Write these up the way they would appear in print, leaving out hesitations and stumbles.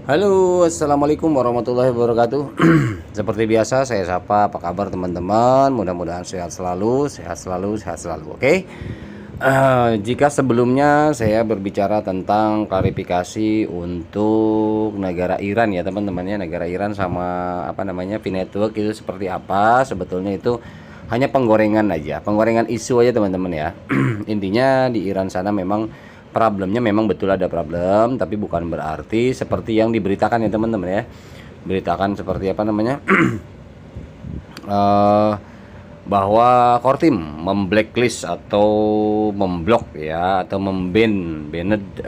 Halo, assalamualaikum warahmatullahi wabarakatuh. Seperti biasa, saya sapa. Apa kabar teman-teman? Mudah-mudahan sehat selalu, sehat selalu, sehat selalu. Oke. Jika sebelumnya saya berbicara tentang klarifikasi untuk negara Iran ya teman-teman ya, negara Iran sama apa namanya V-Network itu seperti apa? Sebetulnya itu hanya penggorengan aja, penggorengan isu aja teman-teman ya. Intinya di Iran sana memang problemnya memang betul ada problem, tapi bukan berarti seperti yang diberitakan ya teman-teman ya. Beritakan seperti apa namanya? eh bahwa Kortim memblacklist atau memblok ya atau banned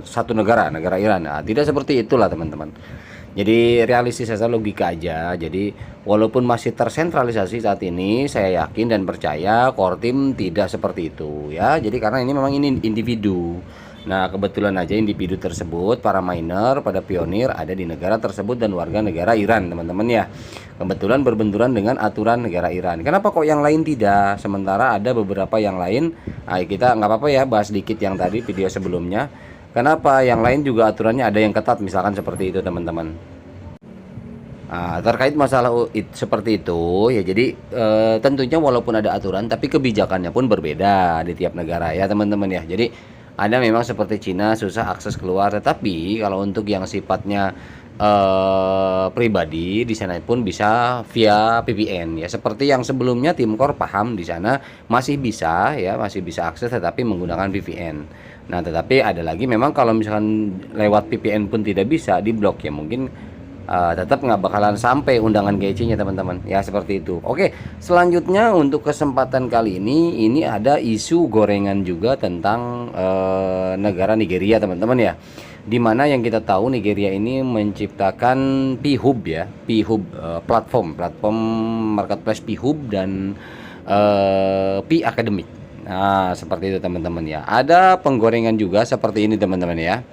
satu negara Iran. Nah, tidak seperti itulah teman-teman. Jadi realistis saja, logika aja. Jadi walaupun masih tersentralisasi saat ini, saya yakin dan percaya Kortim tidak seperti itu ya. Jadi karena ini memang ini individu. Nah, kebetulan aja individu tersebut, para miner, pada pionir ada di negara tersebut dan warga negara Iran, teman-teman ya. Kebetulan berbenturan dengan aturan negara Iran. Kenapa kok yang lain tidak? Sementara ada beberapa yang lain. Kita nggak apa-apa ya, bahas dikit yang tadi video sebelumnya. Kenapa yang lain juga aturannya ada yang ketat, misalkan seperti itu teman-teman. Terkait masalah seperti itu ya, jadi tentunya walaupun ada aturan tapi kebijakannya pun berbeda di tiap negara ya teman-teman ya. Jadi ada memang seperti Cina susah akses keluar, tetapi kalau untuk yang sifatnya pribadi di sana pun bisa via VPN ya, seperti yang sebelumnya Timkor paham di sana masih bisa ya, masih bisa akses tetapi menggunakan VPN. Nah, tetapi ada lagi memang kalau misalkan lewat VPN pun tidak bisa, diblok ya, mungkin tetap nggak bakalan sampai undangan GC-nya teman-teman ya, seperti itu. Oke, selanjutnya untuk kesempatan kali ini ada isu gorengan juga tentang negara Nigeria teman-teman ya, dimana yang kita tahu Nigeria ini menciptakan P-Hub ya, P-Hub platform marketplace P-Hub dan P Academic. Nah, seperti itu teman-teman ya. Ada penggorengan juga seperti ini teman-teman ya.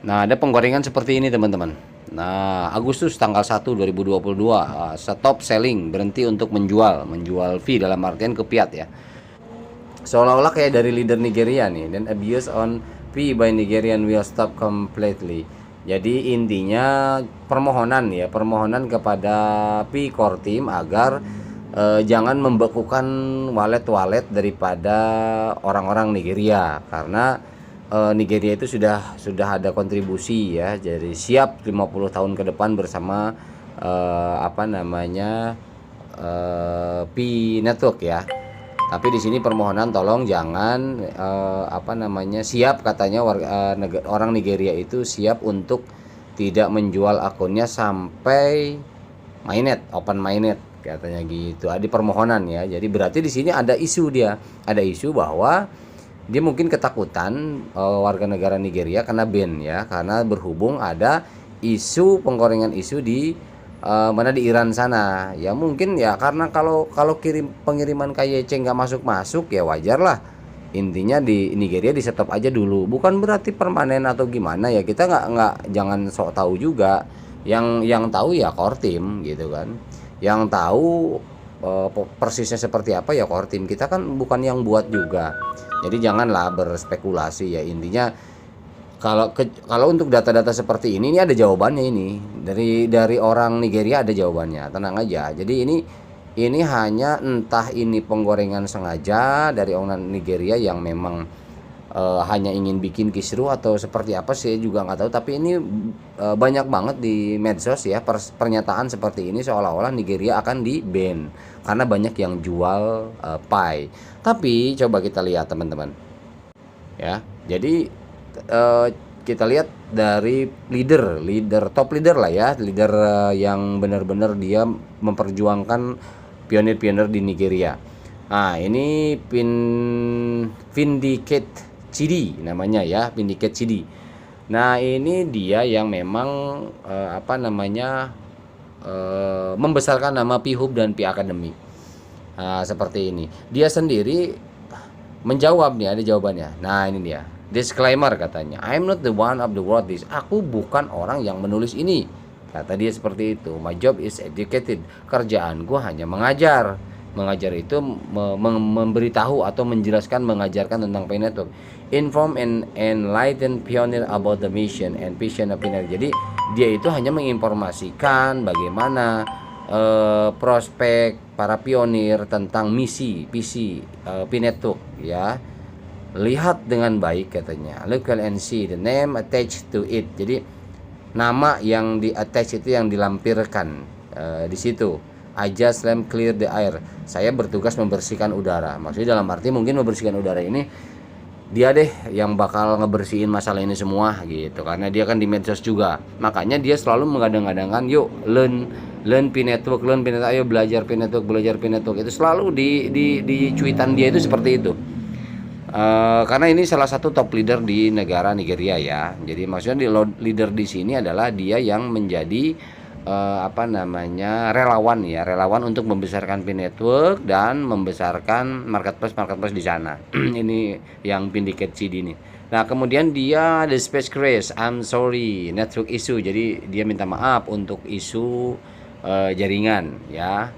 Nah, ada penggorengan seperti ini teman-teman. Nah, Agustus tanggal 1 2022 stop selling, berhenti untuk menjual fee dalam artian kepiat ya. Seolah-olah kayak dari leader Nigeria nih, dan abuse on fee by Nigerian will stop completely. Jadi intinya permohonan kepada P Kortim agar jangan membekukan wallet daripada orang-orang Nigeria, karena Nigeria itu sudah ada kontribusi ya, jadi siap 50 tahun ke depan bersama P Network ya. Tapi di sini permohonan tolong jangan siap katanya orang Nigeria itu siap untuk tidak menjual akunnya sampai open mainnet katanya gitu. Ada permohonan ya. Jadi berarti di sini ada isu bahwa dia mungkin ketakutan warga negara Nigeria karena ban ya, karena berhubung ada isu penggorengan isu di mana di Iran sana ya, mungkin ya karena kalau pengiriman KYC nggak masuk ya wajar lah. Intinya di Nigeria di stop aja dulu, bukan berarti permanen atau gimana ya, kita nggak jangan sok tahu juga. Yang tahu ya Kortim gitu kan, yang tahu persisnya seperti apa ya Kortim, kita kan bukan yang buat juga. Jadi janganlah berspekulasi ya. Intinya kalau untuk data-data seperti ini ada jawabannya, ini dari orang Nigeria ada jawabannya, tenang aja. Jadi ini hanya entah ini penggorengan sengaja dari orang Nigeria yang memang hanya ingin bikin kisru atau seperti apa sih juga nggak tahu. Tapi ini banyak banget di medsos ya pernyataan seperti ini, seolah-olah Nigeria akan di-ban karena banyak yang jual pie. Tapi coba kita lihat teman-teman ya. Jadi kita lihat dari top leader lah ya, leader yang benar-benar dia memperjuangkan pionir-pionir di Nigeria. Nah, ini Vindicate Chidi namanya ya, Vindicate Chidi. Nah, ini dia yang memang membesarkan nama P-Hub dan P Academy. Nah, seperti ini. Dia sendiri menjawab nih, ada jawabannya. Nah, ini dia. Disclaimer katanya, I'm not the one of the wrote this. Aku bukan orang yang menulis ini. Kata dia seperti itu. My job is educated. Kerjaan gua hanya mengajar. Mengajar itu memberitahu atau menjelaskan, mengajarkan tentang Pi Network. Inform and enlighten pioneer about the mission and vision of Pi Network. Jadi dia itu hanya menginformasikan bagaimana prospek para pionir tentang misi, visi Pi Network ya. Lihat dengan baik katanya. Look and see the name attached to it. Jadi nama yang di attach itu yang dilampirkan di situ. I just clear the air. Saya bertugas membersihkan udara. Maksudnya dalam arti mungkin membersihkan udara ini dia deh yang bakal ngebersihin masalah ini semua gitu. Karena dia kan di medsos juga. Makanya dia selalu menggadang-gadangkan yuk learn Pi Network, ayo belajar Pi Network. Itu selalu di cuitan dia itu seperti itu. Karena ini salah satu top leader di negara Nigeria ya. Jadi maksudnya leader di sini adalah dia yang menjadi relawan ya, relawan untuk membesarkan Pi Network dan membesarkan marketplace di sana. Ini yang Pindiket CD ini. Nah kemudian dia the space crash, I'm sorry, network issue. Jadi dia minta maaf untuk isu jaringan ya.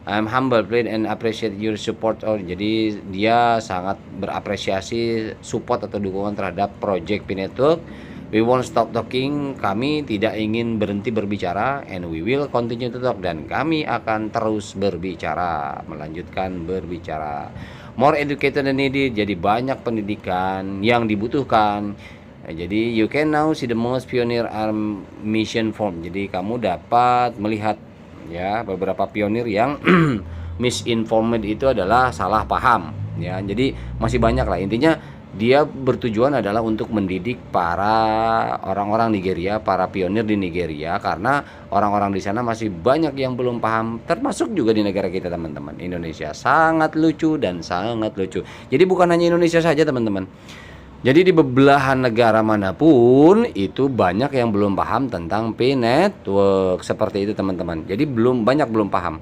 I'm humble, pleased and appreciate your support. Jadi dia sangat berapresiasi support atau dukungan terhadap project Pi Network. We won't stop talking. Kami tidak ingin berhenti berbicara, and we will continue to talk. Dan kami akan terus berbicara, melanjutkan berbicara. More educated than needed. Jadi banyak pendidikan yang dibutuhkan. Jadi you can now see the most pioneer arm mission form. Jadi kamu dapat melihat ya beberapa pionir yang misinformed itu adalah salah paham ya. Jadi masih banyak lah, intinya dia bertujuan adalah untuk mendidik para orang-orang Nigeria, para pionir di Nigeria, karena orang-orang di sana masih banyak yang belum paham, termasuk juga di negara kita teman-teman. Indonesia sangat lucu dan sangat lucu. Jadi bukan hanya Indonesia saja teman-teman. Jadi di belahan negara manapun itu banyak yang belum paham tentang Pi Network seperti itu teman-teman. Jadi belum paham.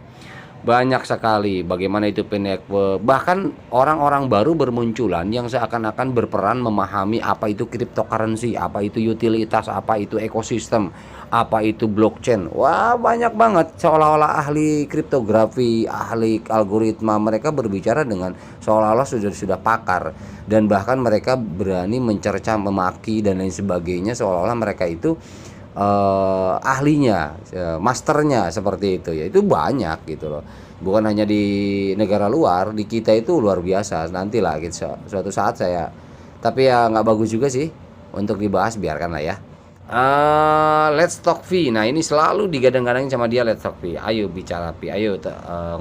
Banyak sekali bagaimana itu Pi Network. Bahkan orang-orang baru bermunculan yang seakan-akan berperan memahami apa itu cryptocurrency, apa itu utilitas, apa itu ekosistem, apa itu blockchain. Wah, banyak banget seolah-olah ahli kriptografi, ahli algoritma. Mereka berbicara dengan seolah-olah sudah pakar, dan bahkan mereka berani mencerca, memaki dan lain sebagainya seolah-olah mereka itu ahlinya, masternya seperti itu ya. Itu banyak gitu loh, bukan hanya di negara luar, di kita itu luar biasa. Nantilah gitu, suatu saat saya, tapi ya nggak bagus juga sih untuk dibahas, biarkanlah ya. Let's talk Pi. Nah ini selalu digadang-gadangin sama dia, let's talk Pi, ayo bicara Pi, ayo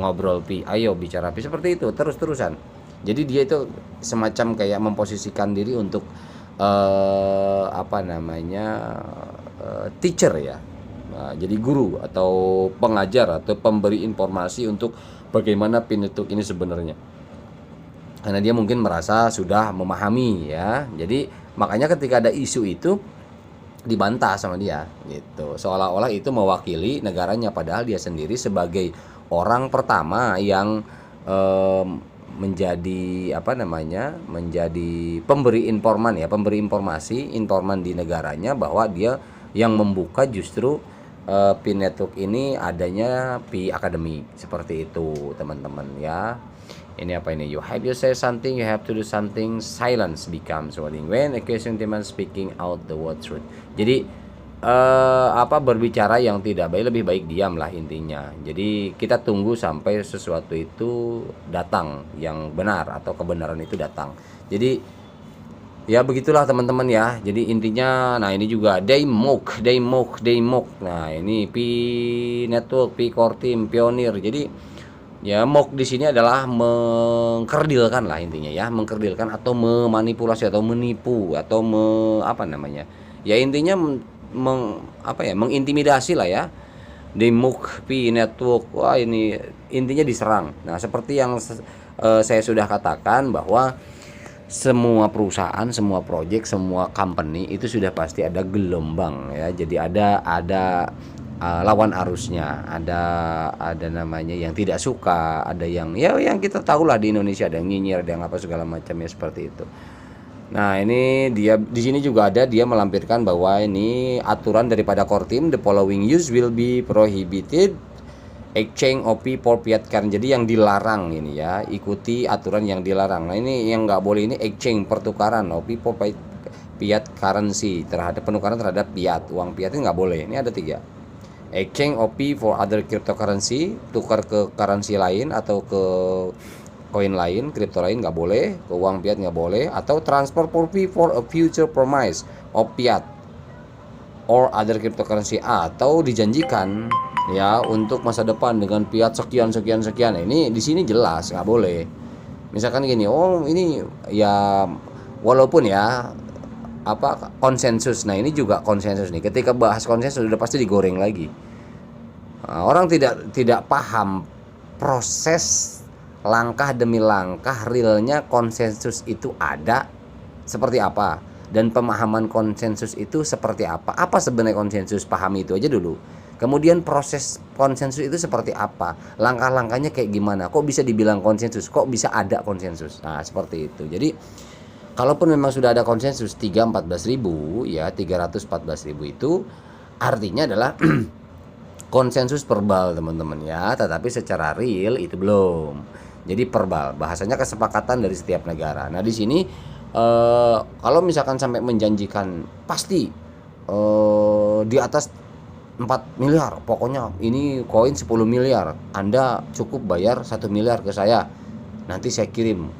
ngobrol Pi, ayo bicara Pi, seperti itu terus-terusan. Jadi dia itu semacam kayak memposisikan diri untuk teacher ya. Nah, jadi guru atau pengajar atau pemberi informasi untuk bagaimana Pi Network ini sebenarnya. Karena dia mungkin merasa sudah memahami ya. Jadi makanya ketika ada isu itu dibantah sama dia gitu. Seolah-olah itu mewakili negaranya, padahal dia sendiri sebagai orang pertama yang menjadi pemberi informan di negaranya, bahwa dia yang membuka justru Pi Network ini adanya Pi Academy, seperti itu teman-teman ya. Ini apa ini? You have to say something, you have to do something. Silence becomes warning when a question demand speaking out the word truth. Jadi berbicara yang tidak baik, lebih baik diam lah intinya. Jadi kita tunggu sampai sesuatu itu datang, yang benar atau kebenaran itu datang. Jadi ya begitulah teman-teman ya. Jadi intinya, nah ini juga they mock. Nah ini Pi Network, Pi Core Team, Pionir. Jadi ya mock di sini adalah mengkerdilkan lah intinya ya, mengkerdilkan atau memanipulasi atau menipu atau ya intinya mengintimidasi lah ya. They mock Pi Network. Wah ini intinya diserang. Nah seperti yang saya sudah katakan, bahwa semua perusahaan, semua project, semua company itu sudah pasti ada gelombang ya. Jadi ada lawan arusnya, ada namanya yang tidak suka, ada yang kita tahu lah di Indonesia, ada yang nyinyir, ada yang apa segala macamnya seperti itu. Nah ini dia di sini juga ada, dia melampirkan bahwa ini aturan daripada core team, the following use will be prohibited exchange OP for fiat currency. Jadi yang dilarang ini ya, ikuti aturan yang dilarang. Nah ini yang nggak boleh ini exchange, pertukaran OP for fiat currency, terhadap penukaran terhadap fiat, uang fiat ini nggak boleh. Ini ada 3. Exchange OP for other cryptocurrency, tukar ke currency lain atau ke koin lain, kripto lain nggak boleh, ke uang fiat nggak boleh, atau transfer for fee for a future promise of fiat or other cryptocurrency, atau dijanjikan ya untuk masa depan dengan fiat sekian sekian sekian. Nah, ini di sini jelas nggak boleh. Misalkan gini, oh ini ya walaupun ya apa konsensus. Nah ini juga konsensus nih. Ketika bahas konsensus sudah pasti digoreng lagi. Nah, orang tidak paham proses langkah demi langkah realnya konsensus itu ada seperti apa, dan pemahaman konsensus itu seperti apa. Apa sebenarnya konsensus? Pahami itu aja dulu. Kemudian proses konsensus itu seperti apa, langkah-langkahnya kayak gimana, kok bisa dibilang konsensus, kok bisa ada konsensus. Nah seperti itu. Jadi kalaupun memang sudah ada konsensus 314.000 ya, 314.000 itu artinya adalah konsensus verbal teman-teman ya, tetapi secara real itu belum. Jadi verbal, bahasanya kesepakatan dari setiap negara. Nah di sini kalau misalkan sampai menjanjikan pasti di atas 4 miliar, pokoknya ini koin 10 miliar, Anda cukup bayar 1 miliar ke saya, nanti saya kirim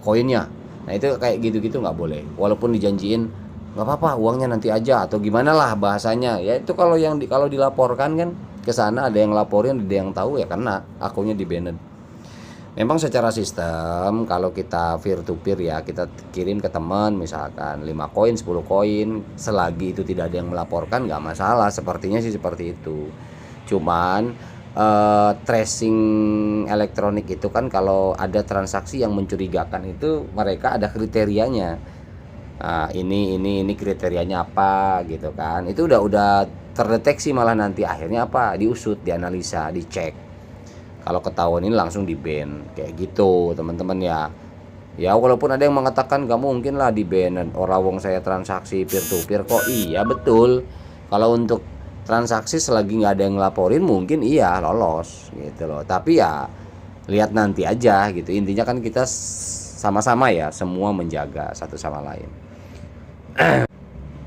koinnya. Nah itu kayak gitu-gitu nggak boleh, walaupun dijanjiin nggak apa-apa uangnya nanti aja atau gimana lah bahasanya ya. Itu kalau kalau dilaporkan kan ke sana, ada yang laporin, ada yang tahu ya, karena akunnya di banned. Memang secara sistem kalau kita peer to peer ya, kita kirim ke teman misalkan 5 koin 10 koin, selagi itu tidak ada yang melaporkan nggak masalah, sepertinya sih seperti itu. Cuman tracing elektronik itu kan kalau ada transaksi yang mencurigakan itu mereka ada kriterianya. Nah, ini kriterianya apa gitu kan. Itu udah terdeteksi, malah nanti akhirnya apa? Diusut, dianalisa, dicek. Kalau ketahuan ini langsung di ban kayak gitu teman-teman ya. Ya walaupun ada yang mengatakan gak mungkin lah di ban, orang wong saya transaksi peer to peer kok. Iya betul, kalau untuk transaksi selagi nggak ada yang ngelaporin mungkin iya lolos gitu loh. Tapi ya lihat nanti aja gitu. Intinya kan kita sama-sama ya semua menjaga satu sama lain.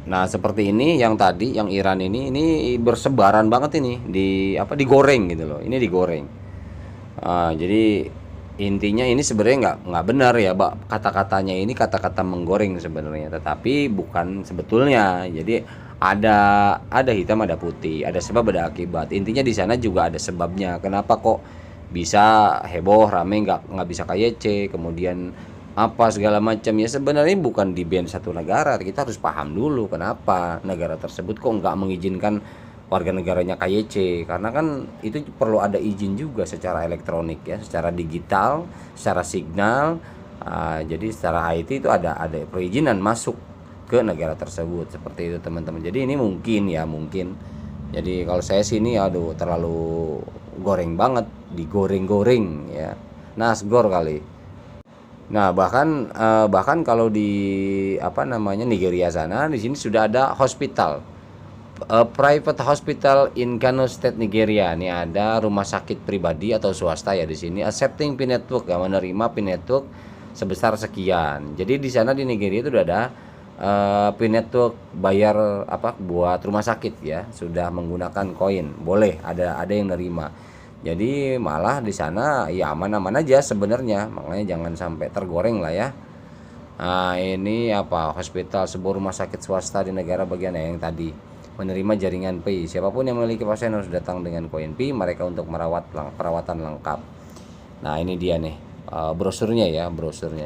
Nah seperti ini yang tadi yang Iran ini bersebaran banget ini digoreng gitu loh. Ini digoreng. Jadi intinya ini sebenarnya nggak benar ya, Mbak. Kata-katanya ini kata-kata menggoreng sebenarnya, tetapi bukan sebetulnya. Jadi ada hitam ada putih, ada sebab ada akibat. Intinya di sana juga ada sebabnya. Kenapa kok bisa heboh rame nggak bisa KYC, kemudian apa segala macam ya. Sebenarnya bukan di ban satu negara, kita harus paham dulu kenapa negara tersebut kok nggak mengizinkan warga negaranya KYC, karena kan itu perlu ada izin juga secara elektronik ya, secara digital, secara signal. Jadi secara IT itu ada perizinan masuk ke negara tersebut, seperti itu teman-teman. Jadi ini mungkin. Jadi kalau saya sini aduh terlalu goreng banget, digoreng-goreng ya. Nasgor kali. Nah, bahkan kalau di Nigeria sana, di sini sudah ada hospital, private hospital in Kano State, Nigeria. Ini ada rumah sakit pribadi atau swasta ya di sini, accepting PIN network ya, menerima PIN network sebesar sekian. Jadi di sana di Nigeria itu udah ada PIN network bayar buat rumah sakit ya, sudah menggunakan koin, boleh ada yang nerima. Jadi malah di sana ya aman-aman aja sebenarnya, makanya jangan sampai tergoreng lah ya. Nah ini hospital, sebuah rumah sakit swasta di negara bagian yang tadi menerima jaringan PI. Siapapun yang memiliki pasien harus datang dengan koin PI mereka untuk perawatan lengkap. Nah ini dia nih brosurnya.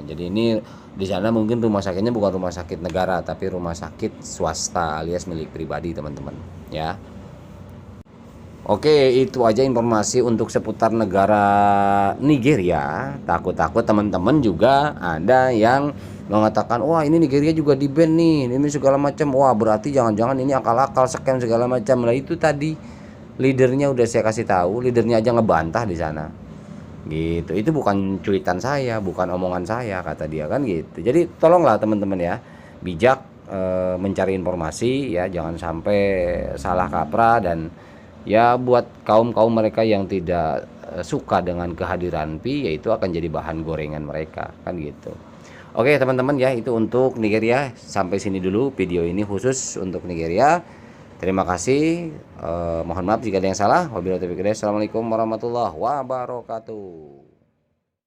Jadi ini di sana mungkin rumah sakitnya bukan rumah sakit negara, tapi rumah sakit swasta alias milik pribadi teman-teman ya. Oke, itu aja informasi untuk seputar negara Nigeria. Takut-takut teman-teman juga ada yang mengatakan, wah ini Nigeria juga di ban nih, ini segala macam. Wah berarti jangan-jangan ini akal-akal scam segala macam. Lah itu tadi leadernya udah saya kasih tahu, leadernya aja ngebantah di sana. Gitu. Itu bukan cuitan saya, bukan omongan saya, kata dia kan gitu. Jadi tolonglah teman-teman ya, bijak mencari informasi ya, jangan sampai salah kaprah dan ya buat kaum-kaum mereka yang tidak suka dengan kehadiran Pi, yaitu akan jadi bahan gorengan mereka kan gitu. Oke teman-teman ya, itu untuk Nigeria. Sampai sini dulu video ini khusus untuk Nigeria. Terima kasih. Mohon maaf jika ada yang salah. Wabillahi taufiq hidayah. Assalamualaikum warahmatullahi wabarakatuh.